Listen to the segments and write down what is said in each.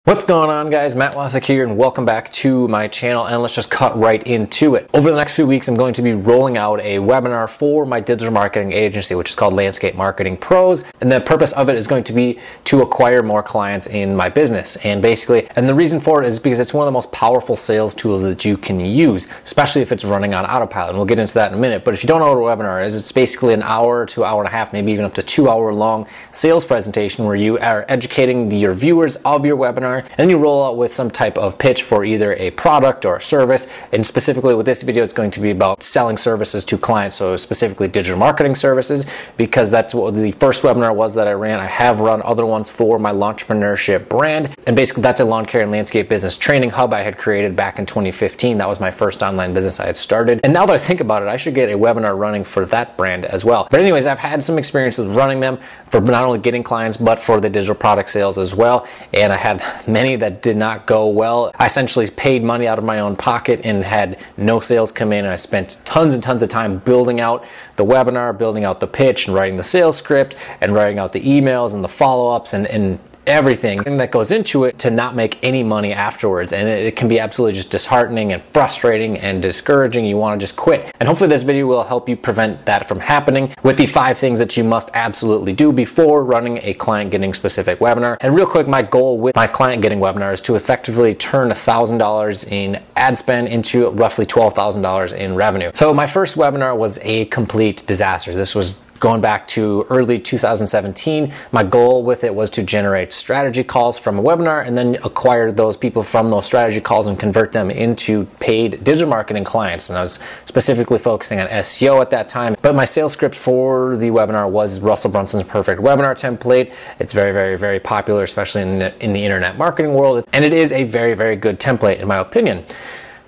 What's going on, guys? Matt Wacek here, and welcome back to my channel, and let's just cut right into it. Over the next few weeks, I'm going to be rolling out a webinar for my digital marketing agency, which is called Landscape Marketing Pros, and the purpose of it is going to be to acquire more clients in my business. And the reason for it is because it's one of the most powerful sales tools that you can use, especially if it's running on autopilot, and we'll get into that in a minute. But if you don't know what a webinar is, it's basically an hour to hour and a half, maybe even up to 2 hour long sales presentation where you are educating your viewers of your webinar, and you roll out with some type of pitch for either a product or a service. And specifically with this video, it's going to be about selling services to clients, so specifically digital marketing services, because that's what the first webinar was that I ran. I have run other ones for my Launchpreneurship brand, and basically that's a lawn care and landscape business training hub I had created back in 2015. That was my first online business I had started, and now that I think about it, I should get a webinar running for that brand as well. But anyways, I've had some experience with running them for not only getting clients, but for the digital product sales as well, and I had many that did not go well. I essentially paid money out of my own pocket and had no sales come in, and I spent tons and tons of time building out the webinar, building out the pitch, and writing the sales script, and writing out the emails and the follow-ups and everything that goes into it to not make any money afterwards. And it can be absolutely just disheartening and frustrating and discouraging. You want to just quit. And hopefully this video will help you prevent that from happening with the 5 things that you must absolutely do before running a client getting specific webinar. And real quick, my goal with my client getting webinar is to effectively turn $1,000 in ad spend into roughly $12,000 in revenue. So my first webinar was a complete disaster. This was going back to early 2017. My goal with it was to generate strategy calls from a webinar and then acquire those people from those strategy calls and convert them into paid digital marketing clients. And I was specifically focusing on SEO at that time. But my sales script for the webinar was Russell Brunson's perfect webinar template. It's very, very, very popular, especially in the internet marketing world. And it is a very, very good template in my opinion.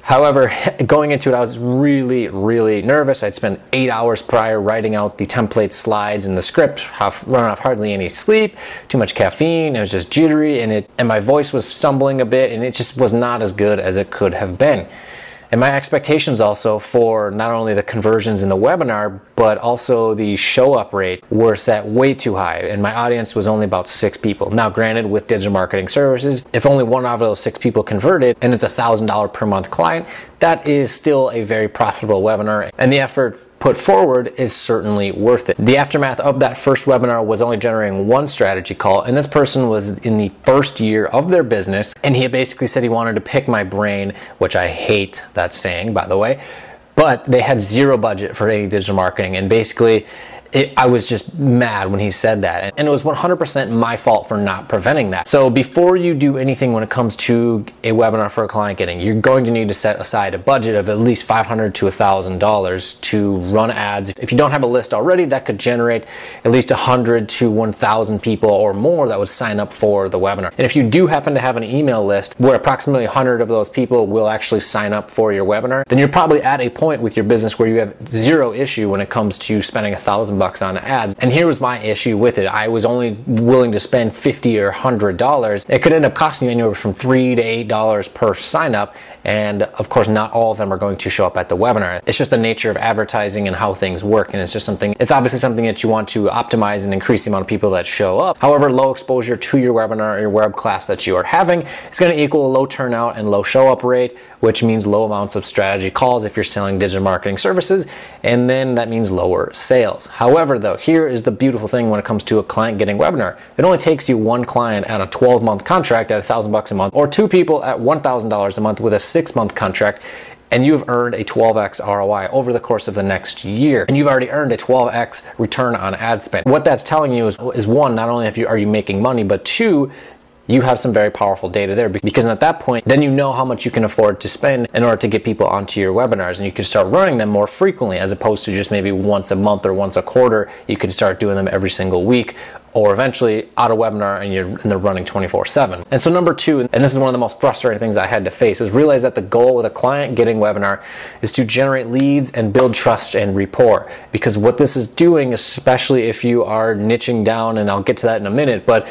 However, going into it, I was really, really nervous. I'd spent 8 hours prior writing out the template slides and the script, run off hardly any sleep, too much caffeine, it was just jittery, and my voice was stumbling a bit, and it just was not as good as it could have been. And my expectations also for not only the conversions in the webinar, but also the show up rate were set way too high. And my audience was only about 6 people. Now, granted, with digital marketing services, if only one out of those 6 people converted and it's $1,000 per month client, that is still a very profitable webinar. And the effort put forward is certainly worth it. The aftermath of that first webinar was only generating 1 strategy call, and this person was in the first year of their business, and he basically said he wanted to pick my brain, which I hate that saying, by the way, but they had 0 budget for any digital marketing, and basically I was just mad when he said that, and it was 100% my fault for not preventing that. So before you do anything when it comes to a webinar for a client getting, you're going to need to set aside a budget of at least $500 to $1,000 to run ads. If you don't have a list already, that could generate at least 100 to 1,000 people or more that would sign up for the webinar. And if you do happen to have an email list where approximately 100 of those people will actually sign up for your webinar, then you're probably at a point with your business where you have 0 issue when it comes to spending $1,000 on ads. And here was my issue with it. I was only willing to spend $50 or $100. It could end up costing you anywhere from $3 to $8 per sign up. And of course, not all of them are going to show up at the webinar. It's just the nature of advertising and how things work. And it's obviously something that you want to optimize and increase the amount of people that show up. However, low exposure to your webinar or your web class that you are having is going to equal a low turnout and low show up rate, which means low amounts of strategy calls if you're selling digital marketing services. And then that means lower sales. However, though, here is the beautiful thing when it comes to a client getting webinar. It only takes you 1 client at a 12-month contract at $1,000 a month, or 2 people at $1,000 a month with a 6-month contract, and you've earned a 12x ROI over the course of the next year. And you've already earned a 12x return on ad spend. What that's telling you is 1, not only are you making money, but 2, you have some very powerful data there, because at that point, then you know how much you can afford to spend in order to get people onto your webinars, and you can start running them more frequently as opposed to just maybe once a month or once a quarter. You can start doing them every single week, or eventually out of webinar and they're running 24/7. And so number 2, and this is one of the most frustrating things I had to face, is realize that the goal with a client getting webinar is to generate leads and build trust and rapport. Because what this is doing, especially if you are niching down, and I'll get to that in a minute, but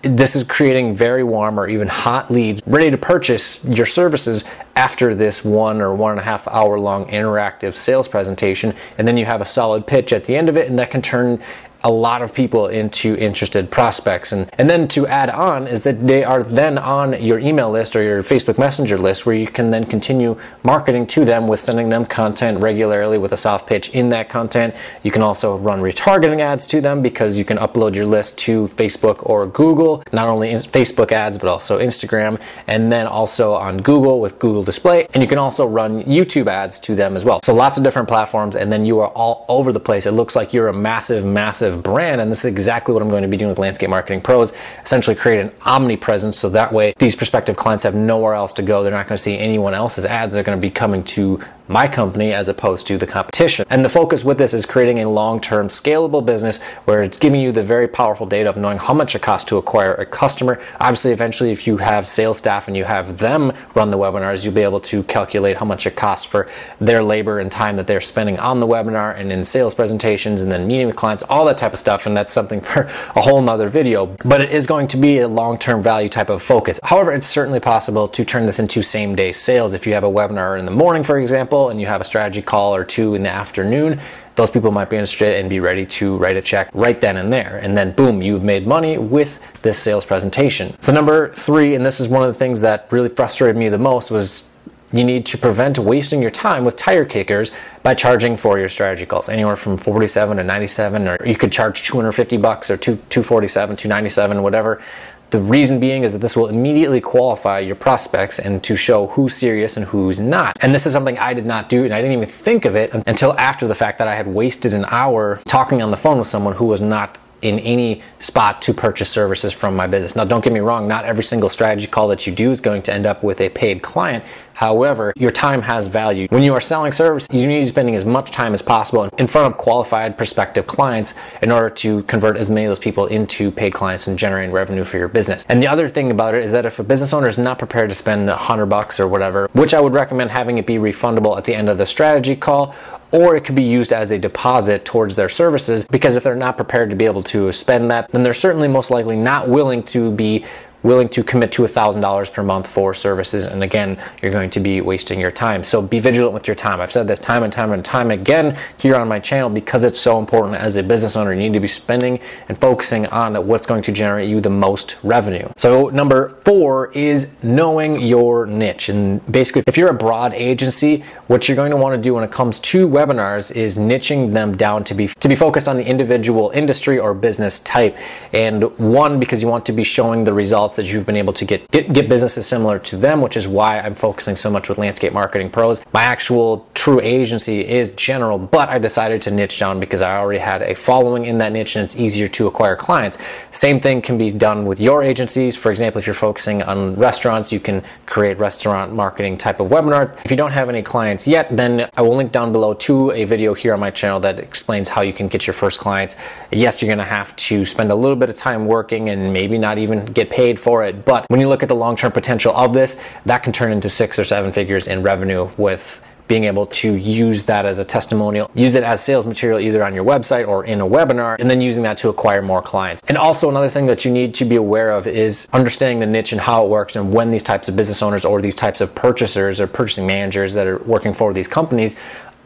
this is creating very warm or even hot leads ready to purchase your services after this 1 or 1.5 hour long interactive sales presentation. And then you have a solid pitch at the end of it, and that can turn a lot of people into interested prospects. And then to add on is that they are then on your email list or your Facebook Messenger list, where you can then continue marketing to them with sending them content regularly with a soft pitch in that content. You can also run retargeting ads to them because you can upload your list to Facebook or Google, not only in Facebook ads, but also Instagram, and then also on Google with Google Display. And you can also run YouTube ads to them as well. So lots of different platforms, and then you are all over the place. It looks like you're a massive, massive brand, and this is exactly what I'm going to be doing with Landscape Marketing Pros. Essentially create an omnipresence, so that way these prospective clients have nowhere else to go. They're not going to see anyone else's ads. They're going to be coming to my company as opposed to the competition. And the focus with this is creating a long-term scalable business where it's giving you the very powerful data of knowing how much it costs to acquire a customer. Obviously, eventually, if you have sales staff and you have them run the webinars, you'll be able to calculate how much it costs for their labor and time that they're spending on the webinar and in sales presentations and then meeting with clients, all that type of stuff. And that's something for a whole nother video, but it is going to be a long-term value type of focus. However, it's certainly possible to turn this into same-day sales. If you have a webinar in the morning, for example, and you have a strategy call or two in the afternoon, those people might be interested and be ready to write a check right then and there. And then boom, you've made money with this sales presentation. So number 3, and this is one of the things that really frustrated me the most, was you need to prevent wasting your time with tire kickers by charging for your strategy calls, anywhere from $47 to $97, or you could charge $250 or $247, $297, whatever. The reason being is that this will immediately qualify your prospects and to show who's serious and who's not. And this is something I did not do, and I didn't even think of it until after the fact that I had wasted an hour talking on the phone with someone who was not in any spot to purchase services from my business. Now, don't get me wrong, not every single strategy call that you do is going to end up with a paid client. However, your time has value. When you are selling service, you need to be spending as much time as possible in front of qualified prospective clients in order to convert as many of those people into paid clients and generating revenue for your business. And the other thing about it is that if a business owner is not prepared to spend $100 or whatever, which I would recommend having it be refundable at the end of the strategy call, or it could be used as a deposit towards their services, because if they're not prepared to be able to spend that, then they're certainly most likely not willing to commit to $1,000 per month for services. And again, you're going to be wasting your time. So be vigilant with your time. I've said this time and time and time again here on my channel because it's so important. As a business owner, you need to be spending and focusing on what's going to generate you the most revenue. So number 4 is knowing your niche. And basically, if you're a broad agency, what you're going to want to do when it comes to webinars is niching them down to be focused on the individual industry or business type. And one, because you want to be showing the results that you've been able to get businesses similar to them, which is why I'm focusing so much with Landscape Marketing Pros. My actual true agency is general, but I decided to niche down because I already had a following in that niche and it's easier to acquire clients. Same thing can be done with your agencies. For example, if you're focusing on restaurants, you can create restaurant marketing type of webinar. If you don't have any clients yet, then I will link down below to a video here on my channel that explains how you can get your first clients. Yes, you're going to have to spend a little bit of time working and maybe not even get paid for it, but when you look at the long-term potential of this, that can turn into 6 or 7 figures in revenue with being able to use that as a testimonial, use it as sales material either on your website or in a webinar, and then using that to acquire more clients. And also another thing that you need to be aware of is understanding the niche and how it works, and when these types of business owners or these types of purchasers or purchasing managers that are working for these companies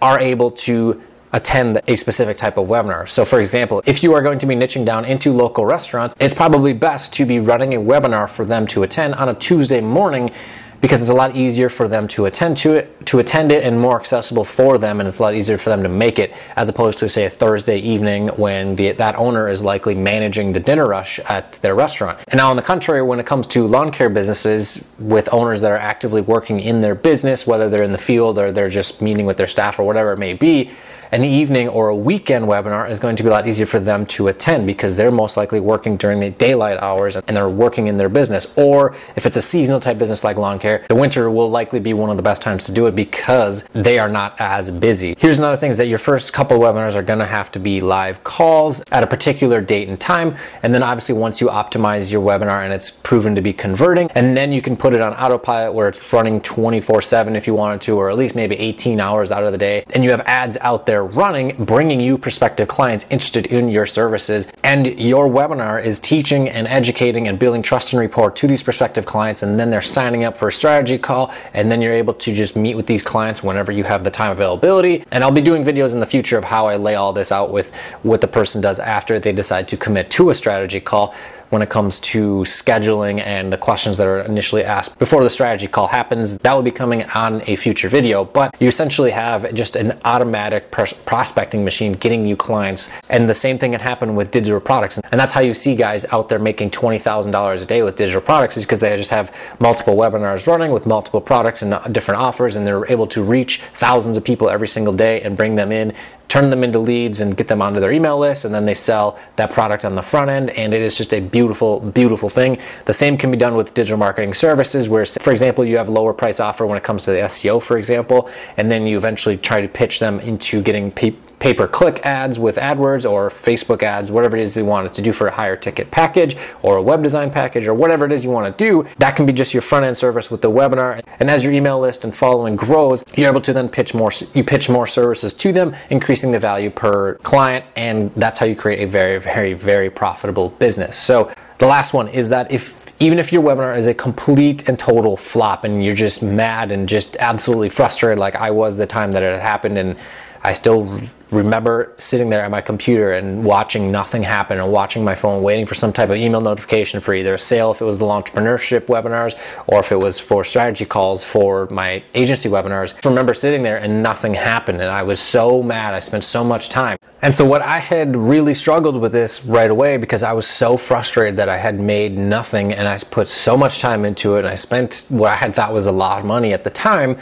are able to attend a specific type of webinar. So for example, if you are going to be niching down into local restaurants, it's probably best to be running a webinar for them to attend on a Tuesday morning, because it's a lot easier for them to attend it and more accessible for them, and it's a lot easier for them to make it as opposed to, say, a Thursday evening when that owner is likely managing the dinner rush at their restaurant. And now on the contrary, when it comes to lawn care businesses with owners that are actively working in their business, whether they're in the field or they're just meeting with their staff or whatever it may be, an evening or a weekend webinar is going to be a lot easier for them to attend because they're most likely working during the daylight hours and they're working in their business. Or if it's a seasonal type business like lawn care, the winter will likely be one of the best times to do it because they are not as busy. Here's another thing, is that your first couple webinars are going to have to be live calls at a particular date and time. And then obviously once you optimize your webinar and it's proven to be converting, and then you can put it on autopilot where it's running 24/7 if you wanted to, or at least maybe 18 hours out of the day, and you have ads out there there running, bringing you prospective clients interested in your services. And your webinar is teaching and educating and building trust and rapport to these prospective clients. And then they're signing up for a strategy call. And then you're able to just meet with these clients whenever you have the time availability. And I'll be doing videos in the future of how I lay all this out with what the person does after they decide to commit to a strategy call, when it comes to scheduling and the questions that are initially asked before the strategy call happens. That will be coming on a future video, but you essentially have just an automatic prospecting machine getting you clients. And the same thing can happen with digital products. And that's how you see guys out there making $20,000 a day with digital products, is because they just have multiple webinars running with multiple products and different offers, and they're able to reach thousands of people every single day and bring them in, turn them into leads and get them onto their email list, and then they sell that product on the front end, and it is just a beautiful, beautiful thing. The same can be done with digital marketing services, where, for example, you have a lower price offer when it comes to the SEO, for example, and then you eventually try to pitch them into getting pay-per-click ads with AdWords or Facebook ads, whatever it is you want it to do for a higher ticket package or a web design package or whatever it is you want to do. That can be just your front end service with the webinar. And as your email list and following grows, you're able to then pitch more services to them, increasing the value per client. And that's how you create a very, very, very profitable business. So the last one is that even if your webinar is a complete and total flop and you're just mad and just absolutely frustrated, like I was the time that it had happened, and I still remember sitting there at my computer and watching nothing happen, and watching my phone, waiting for some type of email notification for either a sale if it was the entrepreneurship webinars, or if it was for strategy calls for my agency webinars. I remember sitting there and nothing happened, and I was so mad. I spent so much time. And so what I had really struggled with this right away, because I was so frustrated that I had made nothing, and I put so much time into it, and I spent what I had thought was a lot of money at the time,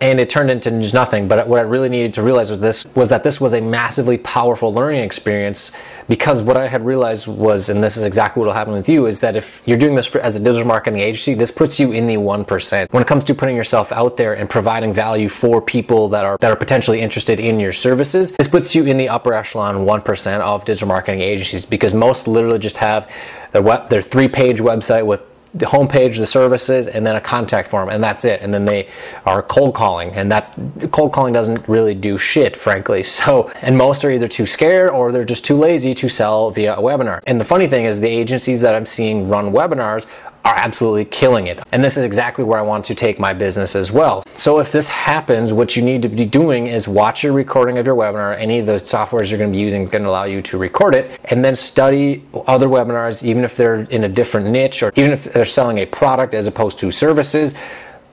and it turned into just nothing. But what I really needed to realize was that this was a massively powerful learning experience, because what I had realized was, and this is exactly what will happen with you, is that if you're doing this as a digital marketing agency, this puts you in the 1%. When it comes to putting yourself out there and providing value for people that are potentially interested in your services, this puts you in the upper echelon 1% of digital marketing agencies, because most literally just have their 3-page website with the homepage, the services, and then a contact form, and that's it. And then they are cold calling, and that cold calling doesn't really do shit, frankly. So, and most are either too scared or they're just too lazy to sell via a webinar. And the funny thing is, the agencies that I'm seeing run webinars are absolutely killing it. And this is exactly where I want to take my business as well. So if this happens, what you need to be doing is watch your recording of your webinar. Any of the softwares you're going to be using is going to allow you to record it, and then study other webinars, even if they're in a different niche, or even if they're selling a product as opposed to services.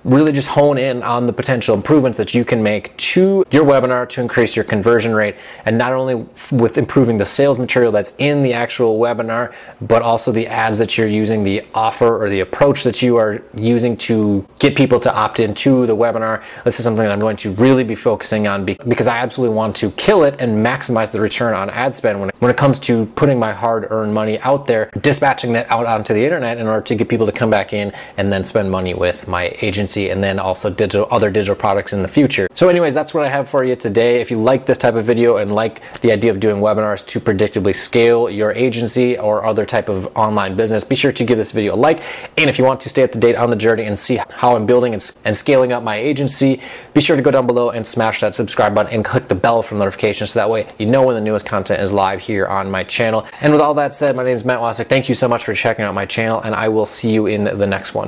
Really just hone in on the potential improvements that you can make to your webinar to increase your conversion rate, and not only with improving the sales material that's in the actual webinar, but also the ads that you're using, the offer or the approach that you are using to get people to opt into the webinar. This is something that I'm going to really be focusing on, because I absolutely want to kill it and maximize the return on ad spend when it comes to putting my hard-earned money out there, dispatching that out onto the internet in order to get people to come back in and then spend money with my agency, and then also other digital products in the future. So anyways, that's what I have for you today. If you like this type of video and like the idea of doing webinars to predictably scale your agency or other type of online business, be sure to give this video a like. And if you want to stay up to date on the journey and see how I'm building and scaling up my agency, be sure to go down below and smash that subscribe button and click the bell for notifications, so that way you know when the newest content is live here on my channel. And with all that said, my name is Matt Wacek. Thank you so much for checking out my channel, and I will see you in the next one.